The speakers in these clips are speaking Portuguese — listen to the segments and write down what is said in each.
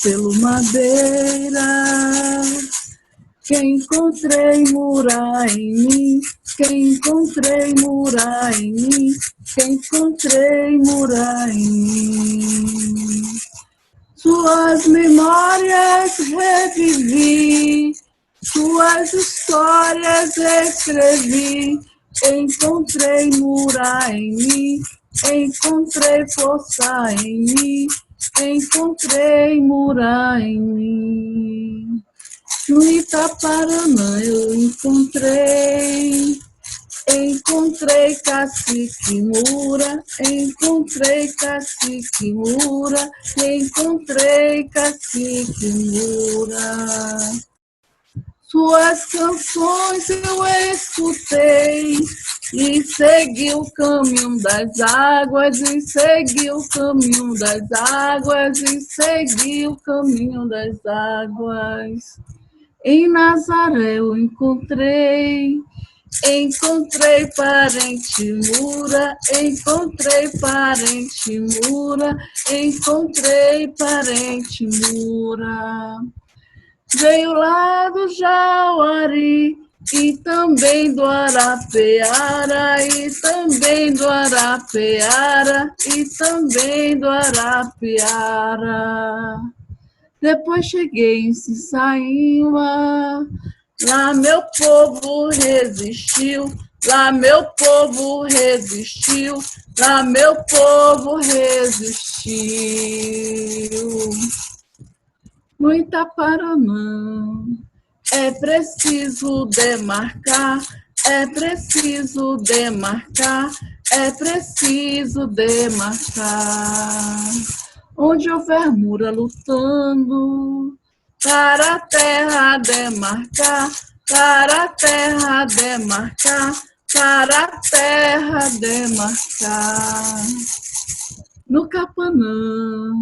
pelo madeira, que encontrei morar em mim, que encontrei morar em mim, que encontrei morar em mim. Suas memórias revivi, suas histórias escrevi, encontrei morar em mim, encontrei força em mim, encontrei morar em mim. No Itaparanã eu encontrei Cacique Mura, encontrei Cacique Mura, encontrei Cacique Mura. Suas canções eu escutei e segui o caminho das águas, e segui o caminho das águas, e segui o caminho das águas. Em Nazaré eu encontrei parente Mura, encontrei parente Mura, encontrei parente Mura. Veio lá do Jauari e também do Arapeara, e também do Arapeara, e também do Arapeara. Depois cheguei em Sissaíma, lá meu povo resistiu, lá meu povo resistiu, lá meu povo resistiu. No Itaparanã é preciso demarcar, é preciso demarcar, é preciso demarcar. Onde houver mura lutando, para a terra demarcar, para a terra demarcar, para a terra demarcar. No Capanã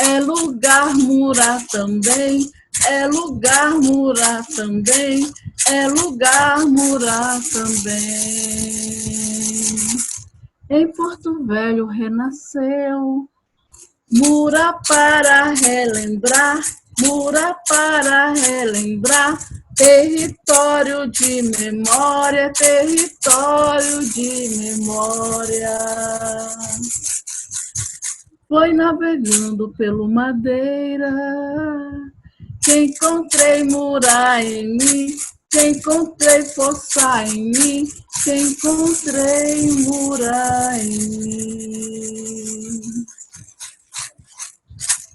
é lugar murar também, é lugar murar também, é lugar murar também. Em Porto Velho renasceu Mura para relembrar, Mura para relembrar, território de memória, território de memória. Foi navegando pelo Madeira, que encontrei morar em mim, que encontrei força em mim, que encontrei morar em mim.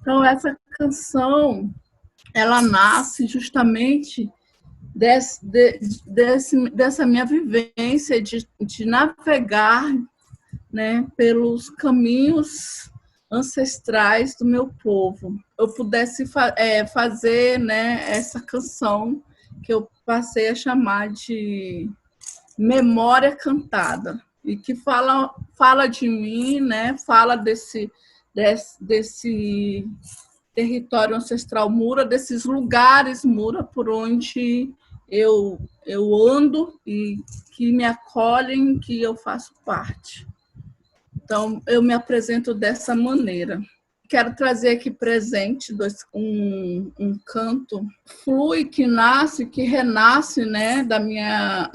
Então, essa canção, ela nasce justamente dessa minha vivência de navegar, né, pelos caminhos ancestrais do meu povo. Eu pudesse fazer, né, essa canção que eu passei a chamar de Memória Cantada, e que fala de mim, né, fala desse território ancestral Mura, desses lugares Mura por onde eu ando e que me acolhem, que eu faço parte. Então, eu me apresento dessa maneira. Quero trazer aqui presente um canto flui, que nasce, que renasce, né,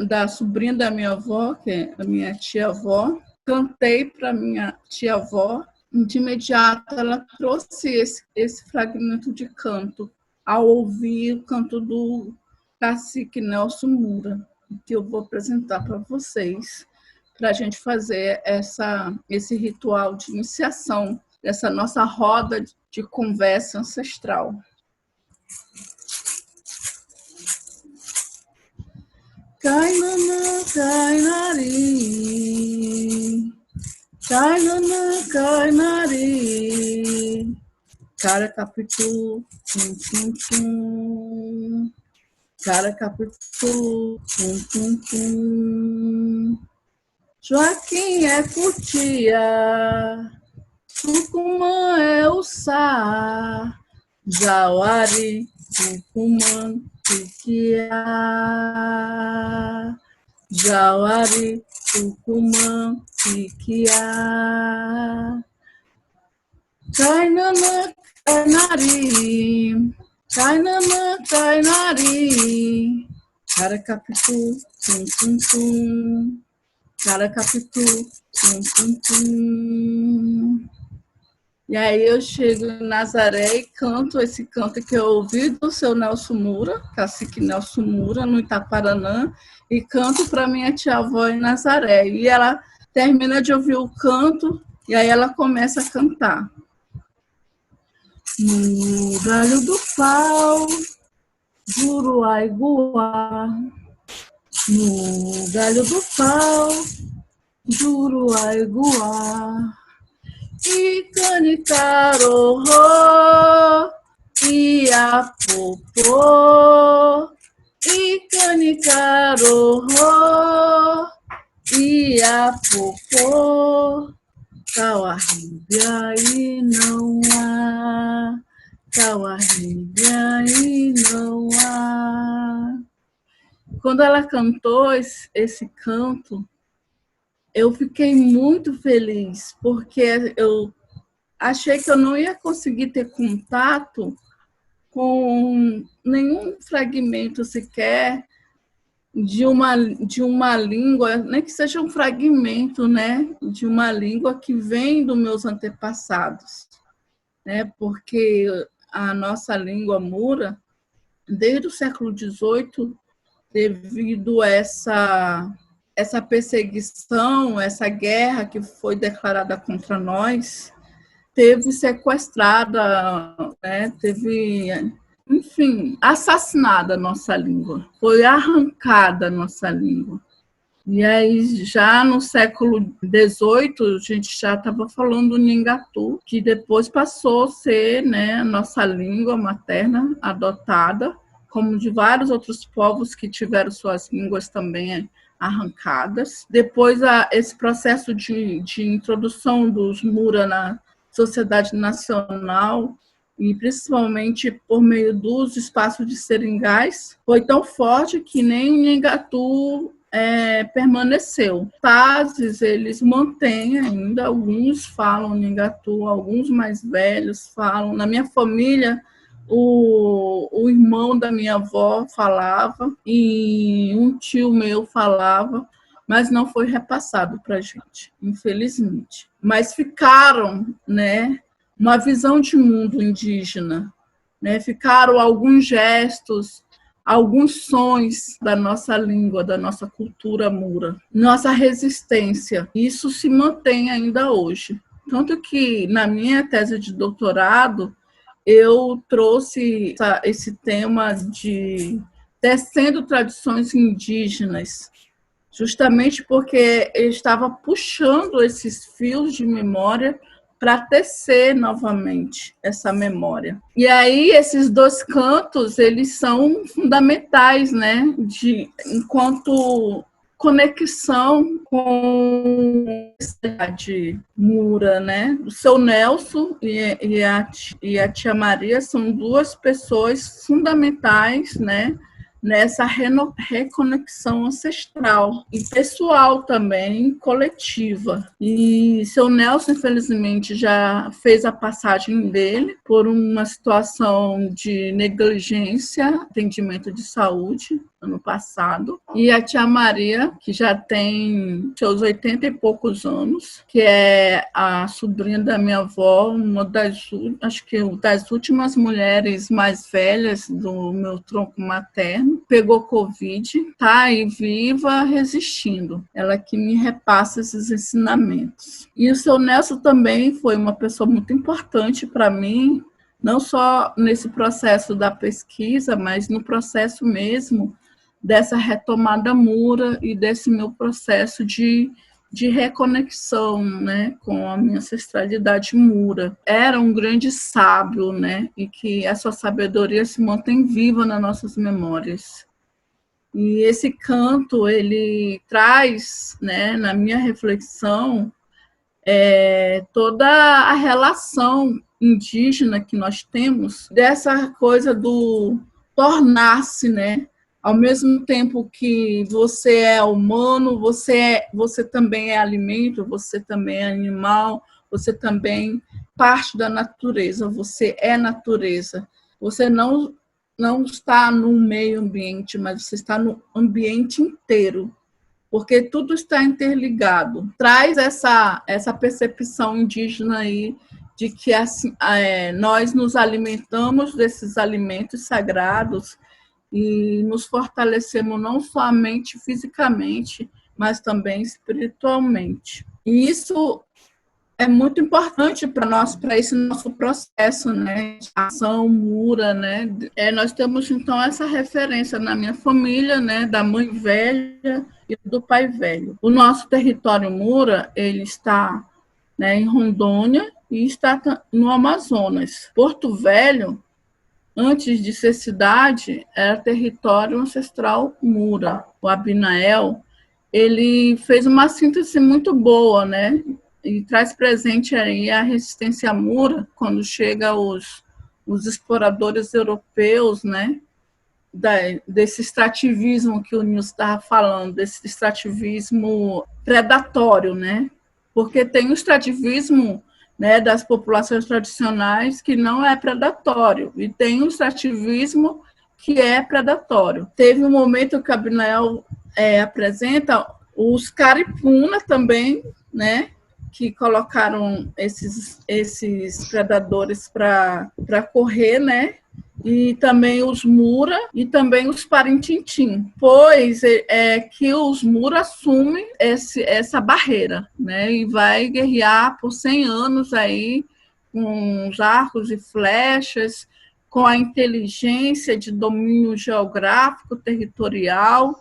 da sobrinha da minha avó, que é a minha tia-avó. Cantei para minha tia-avó. De imediato, ela trouxe esse fragmento de canto ao ouvir o canto do cacique Nelson Mura, que eu vou apresentar para vocês, para a gente fazer esse ritual de iniciação dessa nossa roda de conversa ancestral. Kainana, kainari, kainana, kainari, caracapitu, tum, tum, tum, caracapitu, tum, tum, tum. Joaquim é cutia, Tucumã é Uçá, Jauari, Tucumã, Tiquiá, Jauari, Tucumã, Tiquiá. Kainana, Tainari, Tainanã, Tainari, Caracapitu, tum, tum, tum, Caracapitu, tum, tum, tum. E aí eu chego em Nazaré e canto esse canto que eu ouvi do seu Nelson Moura, cacique Nelson Moura, no Itaparanã, e canto para minha tia-avó em Nazaré. E ela termina de ouvir o canto, e aí ela começa a cantar. No galho do pau, Juruaiguá. No galho do pau, Juruaiguá. Icanicarorô, Iapopô. Icanicarorô, Iapopô. Cauarribiaí não há, Cauarribiaí não há. Quando ela cantou esse canto, eu fiquei muito feliz, porque eu achei que eu não ia conseguir ter contato com nenhum fragmento sequer de uma língua, nem que seja um fragmento, né, de uma língua que vem dos meus antepassados, né, porque a nossa língua mura, desde o século XVIII, devido a essa perseguição, essa guerra que foi declarada contra nós, teve sequestrada, né, teve, enfim, assassinada a nossa língua, foi arrancada a nossa língua. E aí, já no século XVIII, a gente já estava falando do Nhingatu, que depois passou a ser, né, a nossa língua materna adotada, como de vários outros povos que tiveram suas línguas também arrancadas. Depois, esse processo de introdução dos Mura na sociedade nacional, e principalmente por meio dos espaços de seringais, foi tão forte que nem o Nhingatu permaneceu. Pazes, eles mantêm ainda, alguns falam Nhingatu, alguns mais velhos falam. Na minha família, o irmão da minha avó falava e um tio meu falava, mas não foi repassado para a gente, infelizmente. Mas ficaram, né, uma visão de mundo indígena, né, ficaram alguns gestos, alguns sons da nossa língua, da nossa cultura mura, nossa resistência. Isso se mantém ainda hoje. Tanto que, na minha tese de doutorado, eu trouxe esse tema de tecendo tradições indígenas, justamente porque eu estava puxando esses fios de memória para tecer novamente essa memória. E aí esses dois cantos, eles são fundamentais, né, enquanto conexão com a cidade Mura, né? O seu Nelson e a tia Maria são duas pessoas fundamentais, né, nessa reconexão ancestral e pessoal também, coletiva. E seu Nelson, infelizmente, já fez a passagem dele por uma situação de negligência, atendimento de saúde, ano passado. E a tia Maria, que já tem seus 80 e poucos anos, que é a sobrinha da minha avó, acho que das últimas mulheres mais velhas do meu tronco materno, pegou Covid, tá aí viva, resistindo. Ela que me repassa esses ensinamentos. E o seu Nelson também foi uma pessoa muito importante para mim, não só nesse processo da pesquisa, mas no processo mesmo dessa retomada mura e desse meu processo de reconexão, né, com a minha ancestralidade mura. Era um grande sábio, né, e que essa sabedoria se mantém viva nas nossas memórias. E esse canto, ele traz, né, na minha reflexão, toda a relação indígena que nós temos, dessa coisa do tornar-se, né, ao mesmo tempo que você é humano, você também é alimento, você também é animal, você também parte da natureza, você é natureza. Você não está no meio ambiente, mas você está no ambiente inteiro, porque tudo está interligado. Traz essa percepção indígena aí de que assim, nós nos alimentamos desses alimentos sagrados e nos fortalecemos não somente fisicamente, mas também espiritualmente. E isso é muito importante para nós, para esse nosso processo, né, de ação Mura, né? Nós temos então essa referência na minha família, né, da mãe velha e do pai velho. O nosso território Mura, ele está, né, em Rondônia e está no Amazonas. Porto Velho, antes de ser cidade, era território ancestral Mura. O Abinael, ele fez uma síntese muito boa, né? E traz presente aí a resistência Mura, quando chega os exploradores europeus, né? Desse extrativismo que o Nilson estava falando, desse extrativismo predatório, né? Porque tem o extrativismo, né, das populações tradicionais que não é predatório, e tem o extrativismo que é predatório. Teve um momento que a Abinael apresenta os Caripuna também, né, que colocaram esses predadores para correr, né? E também os Mura e também os Parintintim, pois que os Mura assumem essa barreira, né? E vai guerrear por 100 anos aí com os arcos e flechas, com a inteligência de domínio geográfico, territorial,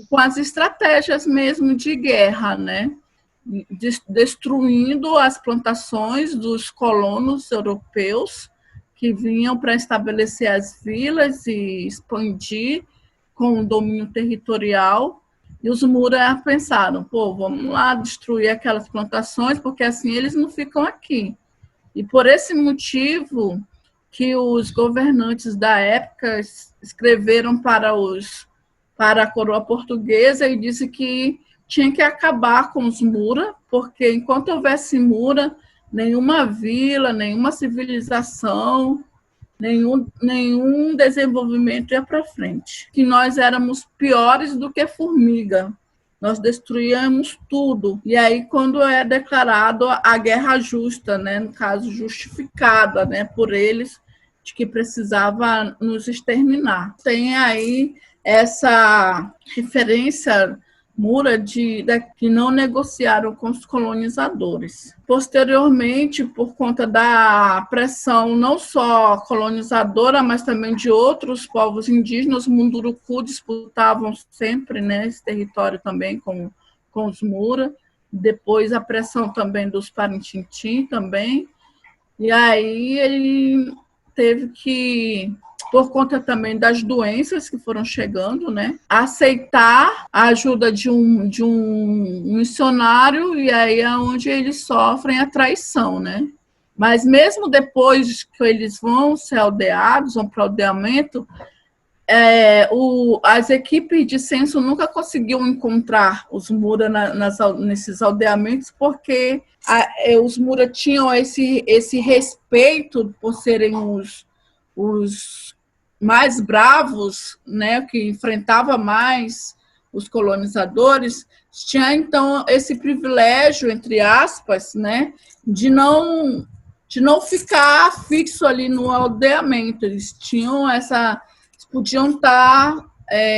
com as estratégias mesmo de guerra, né? Destruindo as plantações dos colonos europeus que vinham para estabelecer as vilas e expandir com o domínio territorial. E os Mura pensaram, vamos lá destruir aquelas plantações, porque assim eles não ficam aqui. E por esse motivo que os governantes da época escreveram para a coroa portuguesa e disse que tinha que acabar com os Mura, porque enquanto houvesse Mura, nenhuma vila, nenhuma civilização, nenhum desenvolvimento ia para frente. Que nós éramos piores do que formiga. Nós destruíamos tudo. E aí, quando é declarado a guerra justa, né, no caso, justificada, né, por eles, de que precisava nos exterminar. Tem aí essa referência Mura que não negociaram com os colonizadores. Posteriormente, por conta da pressão não só colonizadora, mas também de outros povos indígenas, os Munduruku disputavam sempre, né, esse território também com os Mura. Depois a pressão também dos Parintintim também. E aí ele teve que, por conta também das doenças que foram chegando, né, aceitar a ajuda de um missionário, e aí é onde eles sofrem a traição, né? Mas mesmo depois que eles vão ser aldeados, vão para o aldeamento, as equipes de censo nunca conseguiam encontrar os Mura nesses aldeamentos, porque os Mura tinham esse respeito por serem os mais bravos, né, que enfrentava mais os colonizadores, tinha então esse privilégio, entre aspas, né, de não ficar fixo ali no aldeamento. Eles tinham podiam estar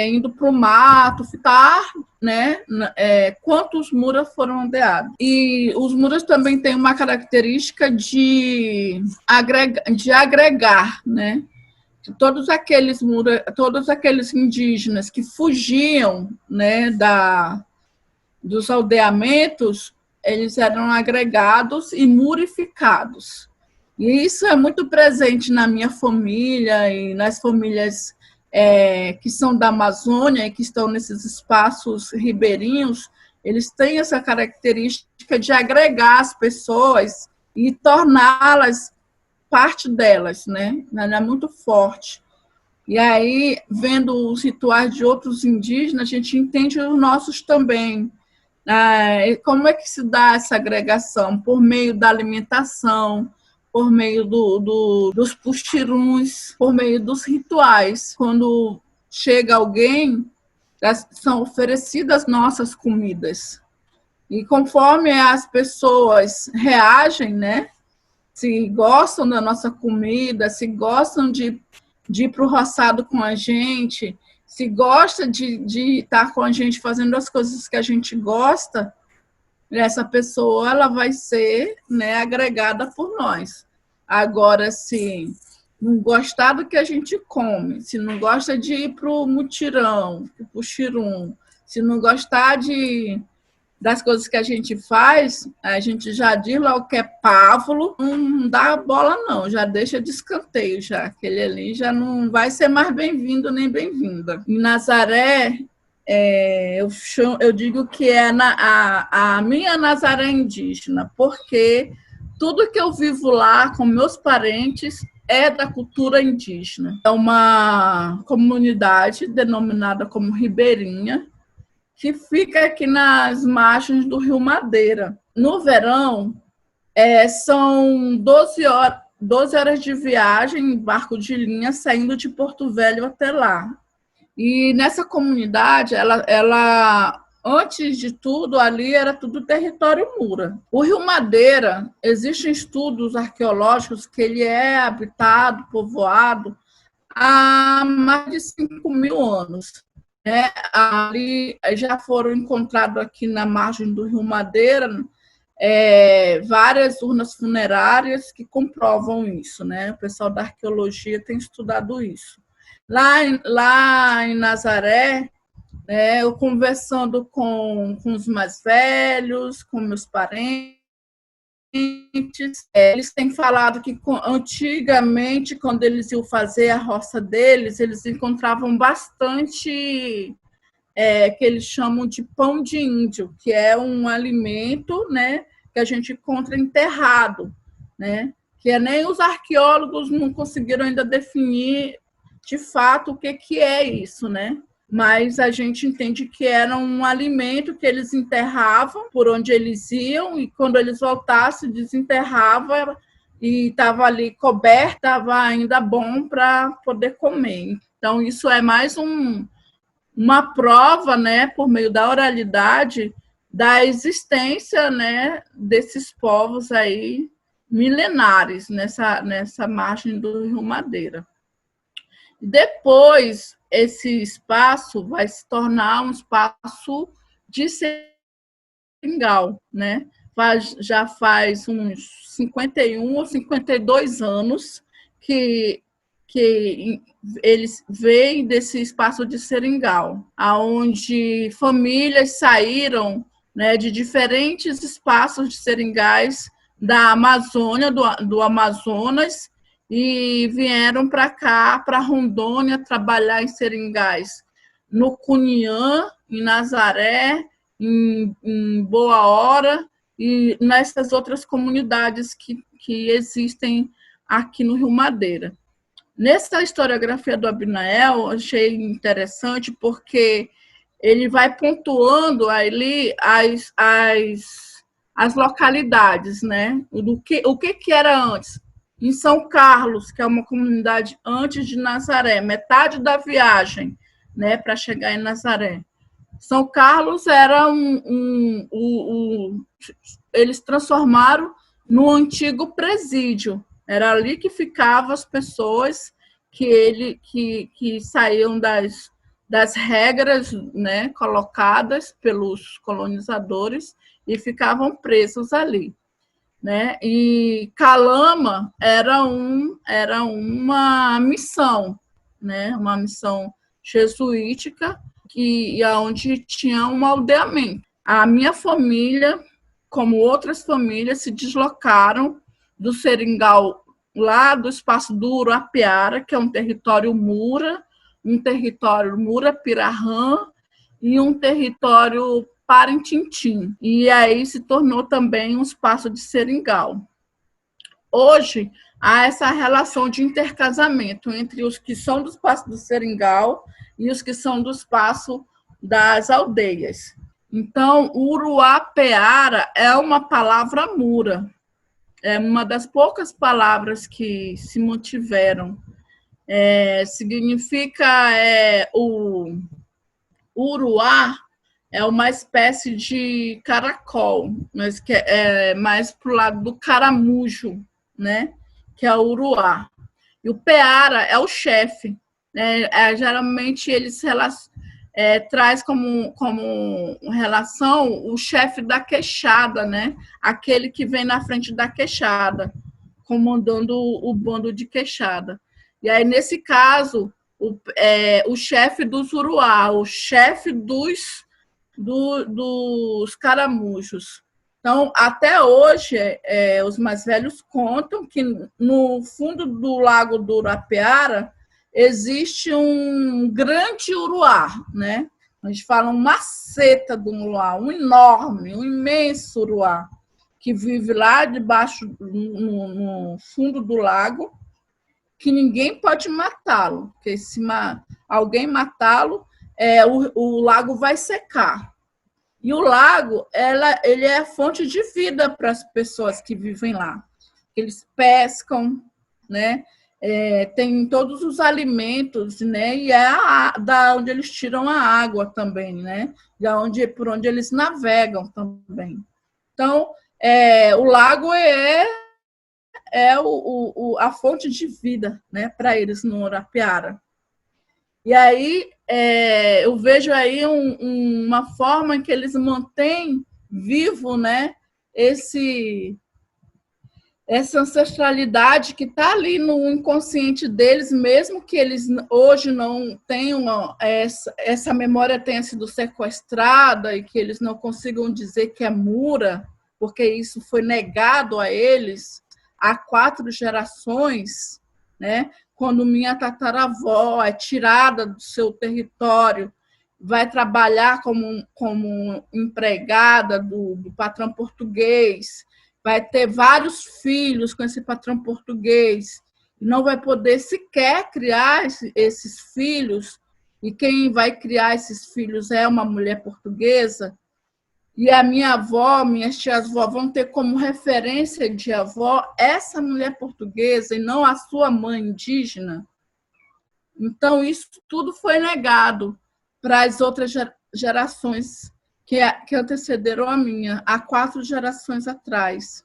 indo para o mato, ficar, né, quantos Muras foram aldeados. E os Muras também têm uma característica de agregar, né? Todos aqueles indígenas que fugiam, né, dos aldeamentos, eles eram agregados e murificados. E isso é muito presente na minha família e nas famílias que são da Amazônia e que estão nesses espaços ribeirinhos. Eles têm essa característica de agregar as pessoas e torná-las parte delas, né? Ela é muito forte. E aí, vendo os rituais de outros indígenas, a gente entende os nossos também. Como é que se dá essa agregação? Por meio da alimentação, por meio dos puxiruns, por meio dos rituais. Quando chega alguém, são oferecidas nossas comidas. E conforme as pessoas reagem, né? Se gostam da nossa comida, se gostam de ir para o roçado com a gente, se gosta de estar com a gente fazendo as coisas que a gente gosta, essa pessoa ela vai ser, né, agregada por nós. Agora, se não gostar do que a gente come, se não gosta de ir para o mutirão, para o xirum, se não gostar das coisas que a gente faz, a gente já diz lá o que é pávulo, não dá bola não, já deixa de escanteio já, aquele ali já não vai ser mais bem-vindo nem bem-vinda. Em Nazaré, eu digo que é a minha Nazaré indígena, porque tudo que eu vivo lá com meus parentes é da cultura indígena. É uma comunidade denominada como Ribeirinha, que fica aqui nas margens do Rio Madeira. No verão, são 12 horas de viagem em barco de linha, saindo de Porto Velho até lá. E nessa comunidade, ela antes de tudo, ali era tudo território Mura. O Rio Madeira, existem estudos arqueológicos que ele é habitado, povoado, há mais de 5.000 anos. Ali já foram encontrados aqui na margem do Rio Madeira várias urnas funerárias que comprovam isso, né? O pessoal da arqueologia tem estudado isso. Lá em Nazaré, né, eu conversando com os mais velhos, com meus parentes, eles têm falado que antigamente, quando eles iam fazer a roça deles, eles encontravam bastante que eles chamam de pão de índio, que é um alimento, né, que a gente encontra enterrado, né, que nem os arqueólogos não conseguiram ainda definir de fato o que é isso, né? Mas a gente entende que era um alimento que eles enterravam por onde eles iam e quando eles voltassem, desenterrava e estava ali coberto, estava ainda bom para poder comer. Então, isso é mais uma prova, né, por meio da oralidade, da existência, né, desses povos aí milenares nessa margem do Rio Madeira. Depois, esse espaço vai se tornar um espaço de seringal, né? Já faz uns 51 ou 52 anos que eles vêm desse espaço de seringal, aonde famílias saíram, né, de diferentes espaços de seringais da Amazônia, do Amazonas, e vieram para cá, para Rondônia, trabalhar em seringais, no Cunhã, em Nazaré, em Boa Hora e nessas outras comunidades que existem aqui no Rio Madeira. Nessa historiografia do Abimael, achei interessante porque ele vai pontuando ali as localidades, né? O que era antes. Em São Carlos, que é uma comunidade antes de Nazaré, metade da viagem, né, para chegar em Nazaré. São Carlos era eles transformaram no antigo presídio. Era ali que ficavam as pessoas que saíam das regras, né, colocadas pelos colonizadores e ficavam presos ali. Né? E Calama era uma missão, né? Uma missão jesuítica onde tinha um aldeamento. A minha família, como outras famílias, se deslocaram do seringal lá do espaço do Uruapiara, que é um território Mura-Pirahã e um território Parintintim, e aí se tornou também um espaço de seringal. Hoje, há essa relação de intercasamento entre os que são do espaço do seringal e os que são do espaço das aldeias. Então, Uruapeara é uma palavra mura. É uma das poucas palavras que se mantiveram. Significa o uruá é uma espécie de caracol, mas que é mais para o lado do caramujo, né? Que é o uruá. E o peara é o chefe. Né? Geralmente eles traz como relação o chefe da queixada, né? Aquele que vem na frente da queixada, comandando o bando de queixada. E aí, nesse caso, o chefe dos uruá, o chefe dos caramujos. Então, até hoje, os mais velhos contam que no fundo do lago do Urapiara existe um grande uruá, né? A gente fala um maceta do uruá, um enorme, um imenso uruá, que vive lá debaixo, no fundo do lago, que ninguém pode matá-lo, porque se alguém matá-lo, o lago vai secar. E o lago, ele é fonte de vida para as pessoas que vivem lá. Eles pescam, né? Tem todos os alimentos, né? E da onde eles tiram a água também, né? Por onde eles navegam também. Então, o lago a fonte de vida, né? Para eles no Urapiara. E aí eu vejo aí uma forma que eles mantêm vivo, né, essa ancestralidade que está ali no inconsciente deles, mesmo que eles hoje não tenham essa memória tenha sido sequestrada e que eles não consigam dizer que é mura, porque isso foi negado a eles há 4 gerações, né? Quando minha tataravó é tirada do seu território, vai trabalhar como empregada do patrão português, vai ter vários filhos com esse patrão português, não vai poder sequer criar esses filhos, e quem vai criar esses filhos é uma mulher portuguesa, e a minha avó, minhas tias-avó vão ter como referência de avó essa mulher portuguesa e não a sua mãe indígena. Então, isso tudo foi negado para as outras gerações que antecederam a minha, há 4 gerações atrás.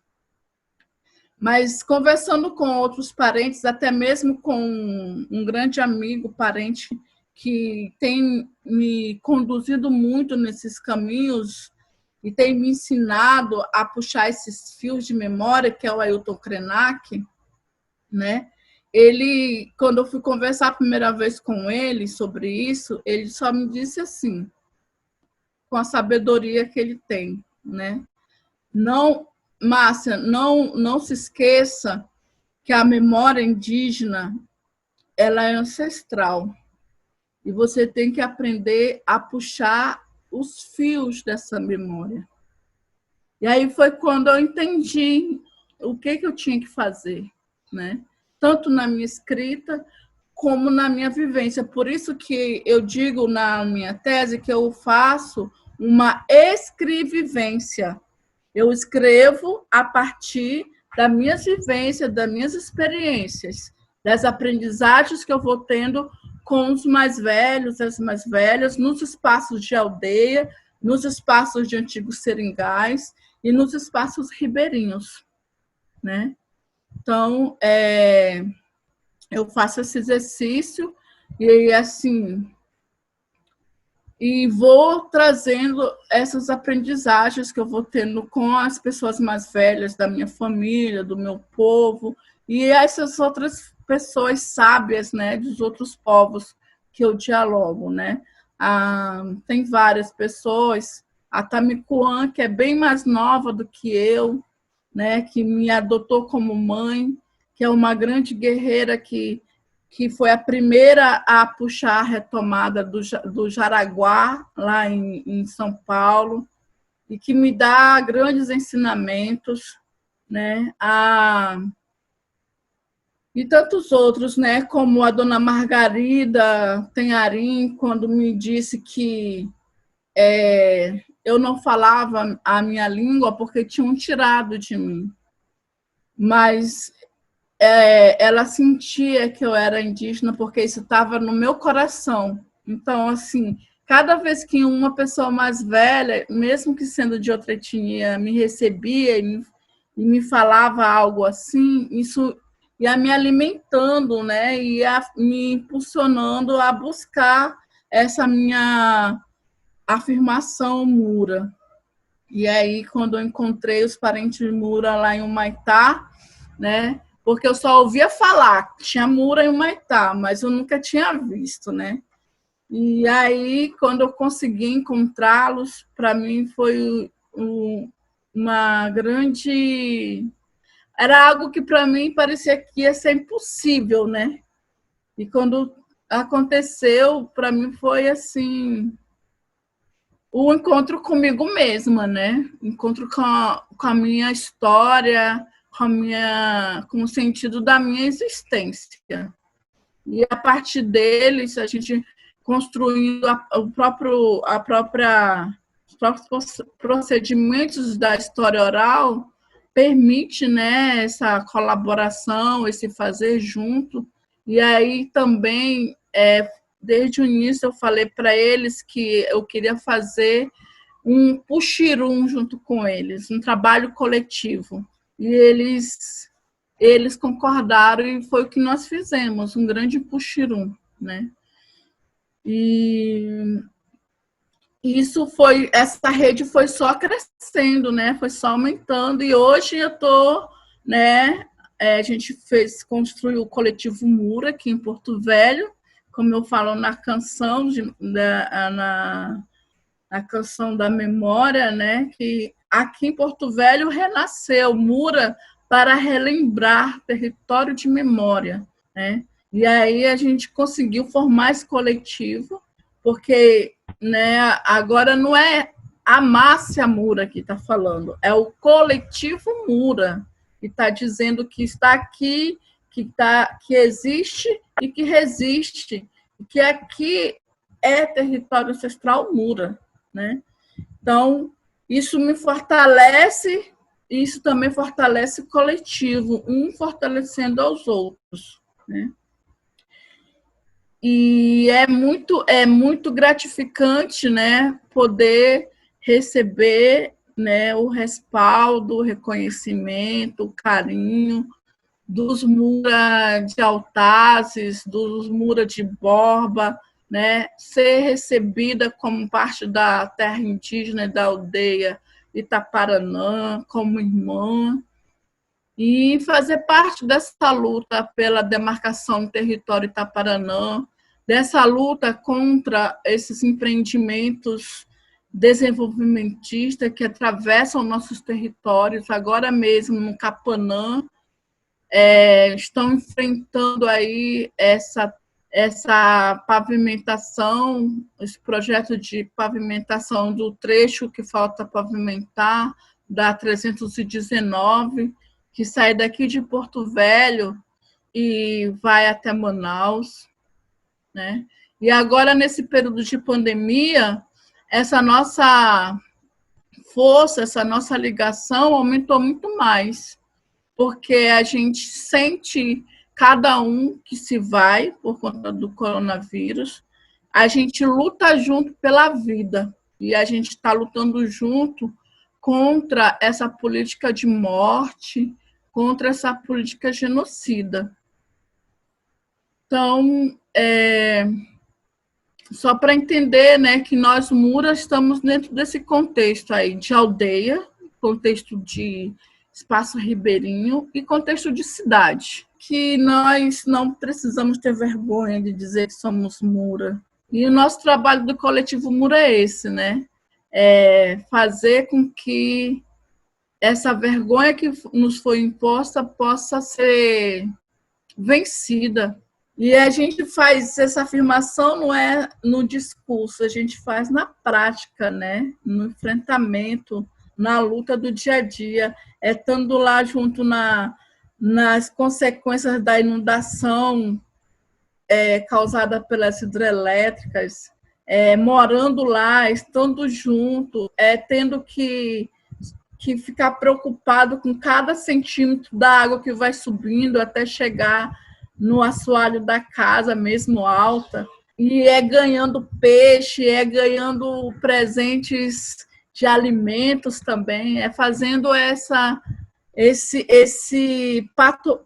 Mas conversando com outros parentes, até mesmo com um grande amigo, parente, que tem me conduzido muito nesses caminhos e tem me ensinado a puxar esses fios de memória, que é o Ailton Krenak, né? Ele, quando eu fui conversar a primeira vez com ele sobre isso, ele só me disse assim, com a sabedoria que ele tem, né? Não, Márcia, não se esqueça que a memória indígena ela é ancestral e você tem que aprender a puxar os fios dessa memória. E aí foi quando eu entendi o que eu tinha que fazer, né? Tanto na minha escrita como na minha vivência. Por isso que eu digo na minha tese que eu faço uma escrevivência. Eu escrevo a partir das minhas vivências, das minhas experiências, das aprendizagens que eu vou tendo com os mais velhos, as mais velhas, nos espaços de aldeia, nos espaços de antigos seringais e nos espaços ribeirinhos, né? Então, eu faço esse exercício e, assim, e vou trazendo essas aprendizagens que eu vou tendo com as pessoas mais velhas da minha família, do meu povo, e essas outras pessoas sábias, né, dos outros povos que eu dialogo, né? Tem várias pessoas, a Tamicuã, que é bem mais nova do que eu, né, que me adotou como mãe, que é uma grande guerreira que foi a primeira a puxar a retomada do Jaraguá, lá em São Paulo, e que me dá grandes ensinamentos, né? E tantos outros, né? Como a dona Margarida Tenharim, quando me disse que eu não falava a minha língua porque tinham tirado de mim. Mas ela sentia que eu era indígena porque isso estava no meu coração. Então, assim, cada vez que uma pessoa mais velha, mesmo que sendo de outra etnia, me recebia e me falava algo assim, isso ia me alimentando, né? Ia me impulsionando a buscar essa minha afirmação Mura. E aí, quando eu encontrei os parentes Mura lá em Humaitá, né? Porque eu só ouvia falar que tinha Mura em Humaitá, mas eu nunca tinha visto, né? E aí, quando eu consegui encontrá-los, para mim foi uma grande... Era algo que para mim parecia que ia ser impossível, né? E quando aconteceu, para mim foi assim, o encontro comigo mesma, né? Encontro com a minha história, com o sentido da minha existência. E a partir deles, a gente construindo os próprios procedimentos da história oral, permite, né, essa colaboração, esse fazer junto. E aí também, desde o início, eu falei para eles que eu queria fazer um puxirum junto com eles, um trabalho coletivo. E eles concordaram e foi o que nós fizemos, um grande puxirum, né? E essa rede foi só crescendo, né? Foi só aumentando e hoje eu tô, né? A gente construiu o coletivo Mura aqui em Porto Velho, como eu falo na canção na canção da memória, né? Que aqui em Porto Velho renasceu Mura para relembrar território de memória, né? E aí a gente conseguiu formar esse coletivo, porque, né, agora não é a Márcia Mura que está falando, é o coletivo Mura que está dizendo que está aqui, que existe e que resiste, que aqui é território ancestral Mura, né? Então, isso me fortalece, e isso também fortalece o coletivo, um fortalecendo aos outros, né? E é muito gratificante, né, poder receber, né, o respaldo, o reconhecimento, o carinho dos Mura de Altazes, dos Mura de Borba, né, ser recebida como parte da terra indígena da aldeia Itaparanã, como irmã, e fazer parte dessa luta pela demarcação do território Itaparanã, dessa luta contra esses empreendimentos desenvolvimentistas que atravessam nossos territórios, agora mesmo no Capanã, estão enfrentando aí essa pavimentação, esse projeto de pavimentação do trecho que falta pavimentar, da 319, que sai daqui de Porto Velho e vai até Manaus, né? E agora, nesse período de pandemia, essa nossa força, essa nossa ligação aumentou muito mais, porque a gente sente cada um que se vai por conta do coronavírus, a gente luta junto pela vida e a gente está lutando junto contra essa política de morte, contra essa política genocida. Então, só para entender, né, que nós, Muras, estamos dentro desse contexto aí de aldeia, contexto de espaço ribeirinho e contexto de cidade, que nós não precisamos ter vergonha de dizer que somos Mura. E o nosso trabalho do coletivo Mura é esse, né? Fazer com que essa vergonha que nos foi imposta possa ser vencida. E a gente faz essa afirmação não é no discurso, a gente faz na prática, né? No enfrentamento, na luta do dia a dia, estando lá junto nas consequências da inundação causada pelas hidrelétricas, morando lá, estando junto, tendo que ficar preocupado com cada centímetro da água que vai subindo até chegar no assoalho da casa, mesmo alta, e ganhando peixe, ganhando presentes de alimentos também, fazendo esse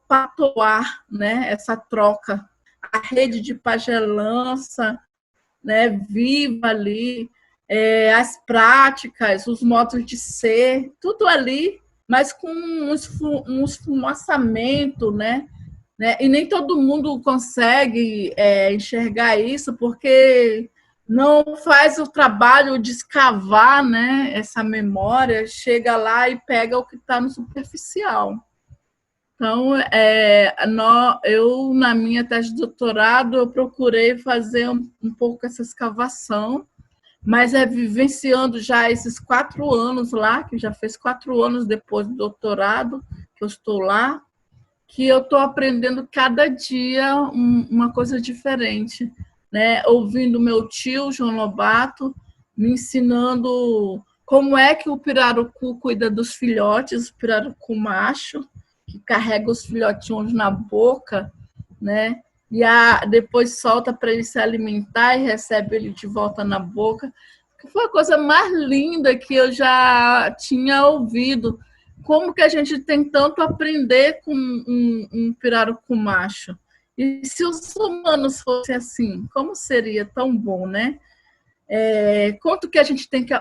patoar, né? Essa troca. A rede de pagelança, né? Viva ali, as práticas, os modos de ser, tudo ali, mas com um esfumaçamento, né? E nem todo mundo consegue enxergar isso, porque não faz o trabalho de escavar, né, essa memória, chega lá e pega o que está no superficial. Então, eu, na minha tese de doutorado, eu procurei fazer um pouco essa escavação, mas vivenciando já esses 4 anos lá, que já fez 4 anos depois do doutorado, que eu estou lá, que eu estou aprendendo cada dia uma coisa diferente, né? Ouvindo meu tio, João Lobato, me ensinando como é que o pirarucu cuida dos filhotes, o pirarucu macho, que carrega os filhotinhos na boca, né? E depois solta para ele se alimentar e recebe ele de volta na boca. Que foi a coisa mais linda que eu já tinha ouvido. Como que a gente tem tanto a aprender com um pirarucu macho? E se os humanos fossem assim, como seria tão bom, né? O quanto que a gente tem que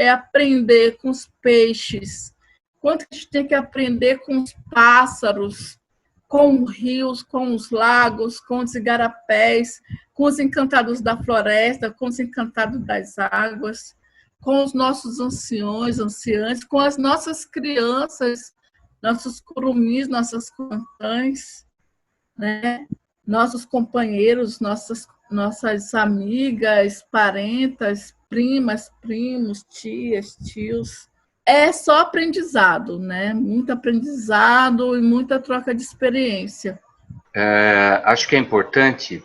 aprender com os peixes, quanto que a gente tem que aprender com os pássaros, com os rios, com os lagos, com os igarapés, com os encantados da floresta, com os encantados das águas, com os nossos anciãs, com as nossas crianças, nossos curumis, nossas cantãs, né? Nossos companheiros, nossas amigas, parentas, primas, primos, tias, tios. É só aprendizado, né? Muito aprendizado e muita troca de experiência. Acho que é importante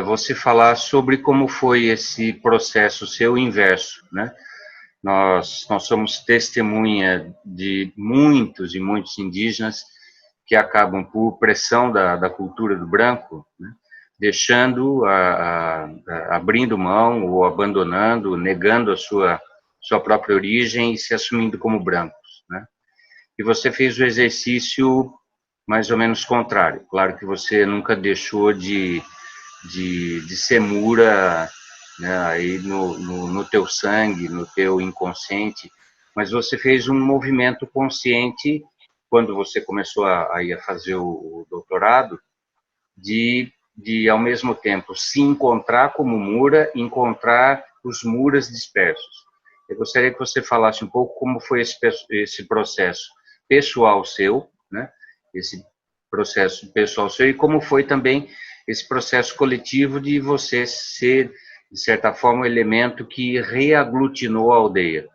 você falar sobre como foi esse processo seu inverso, né? Nós somos testemunha de muitos e muitos indígenas que acabam, por pressão da cultura do branco, né, deixando, abrindo mão ou abandonando, negando a sua própria origem e se assumindo como brancos, né? E você fez o exercício mais ou menos contrário. Claro que você nunca deixou de ser mura, né, aí no teu sangue, no teu inconsciente, mas você fez um movimento consciente quando você começou a fazer o doutorado, de ao mesmo tempo se encontrar como mura, encontrar os muras dispersos. Eu gostaria que você falasse um pouco como foi esse processo pessoal seu, né? Esse processo pessoal seu, e como foi também esse processo coletivo de você ser, de certa forma, um elemento que reaglutinou a aldeia,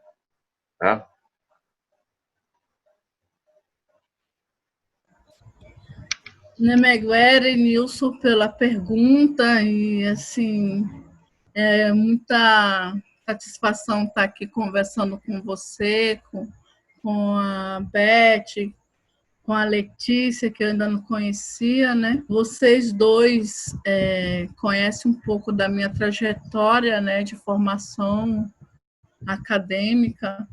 tá? Nemeguera e Nilson pela pergunta, e assim, é muita satisfação estar aqui conversando com você, com a Beth, com a Letícia, que eu ainda não conhecia, né? Vocês dois conhecem um pouco da minha trajetória, né, de formação acadêmica.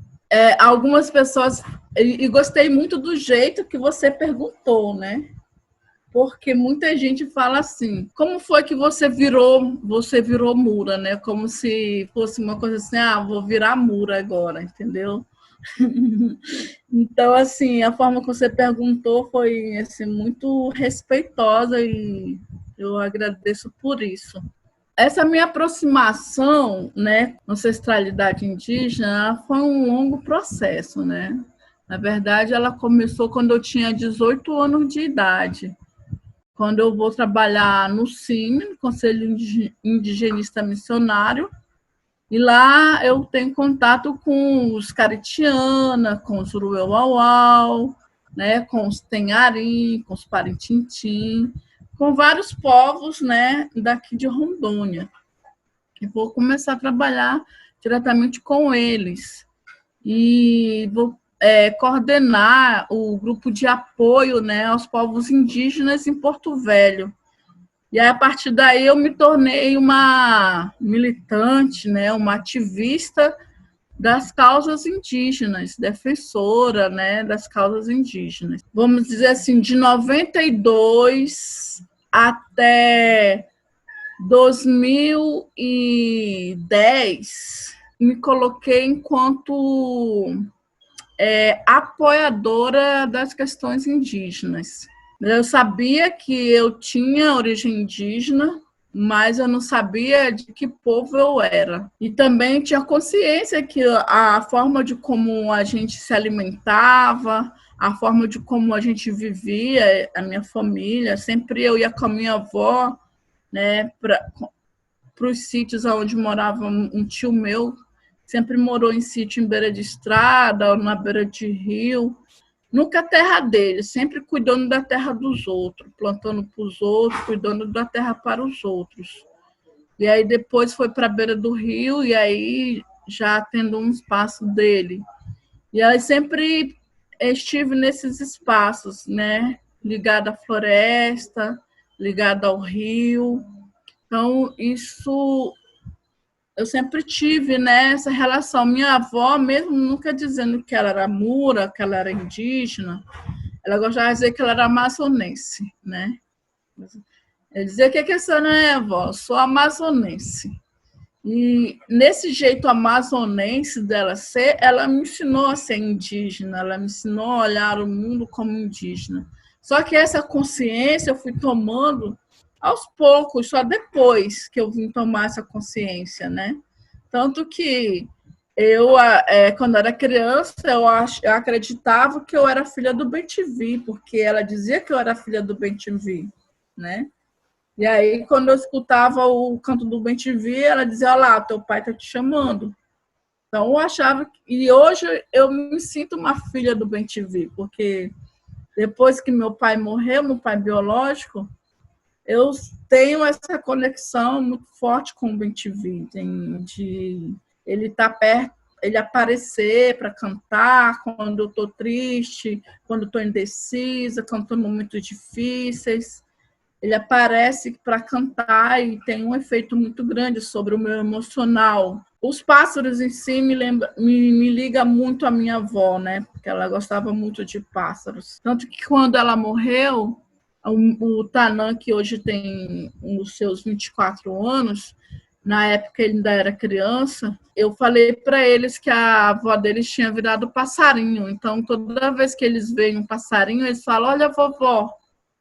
Algumas pessoas, e gostei muito do jeito que você perguntou, né? Porque muita gente fala assim, como foi que você virou mura, né? Como se fosse uma coisa assim, vou virar mura agora, entendeu? Então, assim, a forma que você perguntou foi assim, muito respeitosa e eu agradeço por isso. Essa minha aproximação, né, com a ancestralidade indígena foi um longo processo, né? Na verdade, ela começou quando eu tinha 18 anos de idade, quando eu vou trabalhar no CIM, Conselho Indigenista Missionário, e lá eu tenho contato com os Caritiana, com os Uruauau, né, com os Tenharim, com os Parintintim, com vários povos, né, daqui de Rondônia. E vou começar a trabalhar diretamente com eles. E vou coordenar o grupo de apoio, né, aos povos indígenas em Porto Velho. E aí, a partir daí eu me tornei uma militante, né, uma ativista das causas indígenas, defensora, né, das causas indígenas. Vamos dizer assim, de 92 até 2010, me coloquei enquanto apoiadora das questões indígenas. Eu sabia que eu tinha origem indígena, mas eu não sabia de que povo eu era. E também tinha consciência que a forma de como a gente se alimentava, a forma de como a gente vivia, a minha família, sempre eu ia com a minha avó, né, para os sítios onde morava um tio meu, sempre morou em sítio em beira de estrada, ou na beira de rio, nunca a terra dele, sempre cuidando da terra dos outros, plantando para os outros, cuidando da terra para os outros. E aí depois foi para a beira do rio, e aí já tendo um espaço dele. E aí sempre estive nesses espaços, né? Ligada à floresta, ligada ao rio. Então, isso eu sempre tive, né, essa relação. Minha avó, mesmo nunca dizendo que ela era mura, que ela era indígena, ela gostava de dizer que ela era amazonense, né? Ela dizia: o que a senhora é, avó? Sou amazonense. E nesse jeito amazonense dela ser, ela me ensinou a ser indígena, ela me ensinou a olhar o mundo como indígena. Só que essa consciência eu fui tomando aos poucos, só depois que eu vim tomar essa consciência, né? Tanto que eu, quando era criança, eu acreditava que eu era filha do Bem-TV, porque ela dizia que eu era filha do Bem-TV, né? E aí, quando eu escutava o canto do Bem-TV, ela dizia: olha lá, teu pai está te chamando. Então, eu achava... E hoje eu me sinto uma filha do Bem-TV, porque depois que meu pai morreu, meu pai biológico, eu tenho essa conexão muito forte com o Bem-TV, de ele estar perto, ele aparecer para cantar quando eu estou triste, quando estou indecisa, quando estou em momentos difíceis. Ele aparece para cantar e tem um efeito muito grande sobre o meu emocional. Os pássaros em si me liga muito à minha avó, né? Porque ela gostava muito de pássaros. Tanto que quando ela morreu, o Tanã, que hoje tem os seus 24 anos, na época ele ainda era criança, eu falei para eles que a avó deles tinha virado passarinho. Então, toda vez que eles veem um passarinho, eles falam: olha, vovó,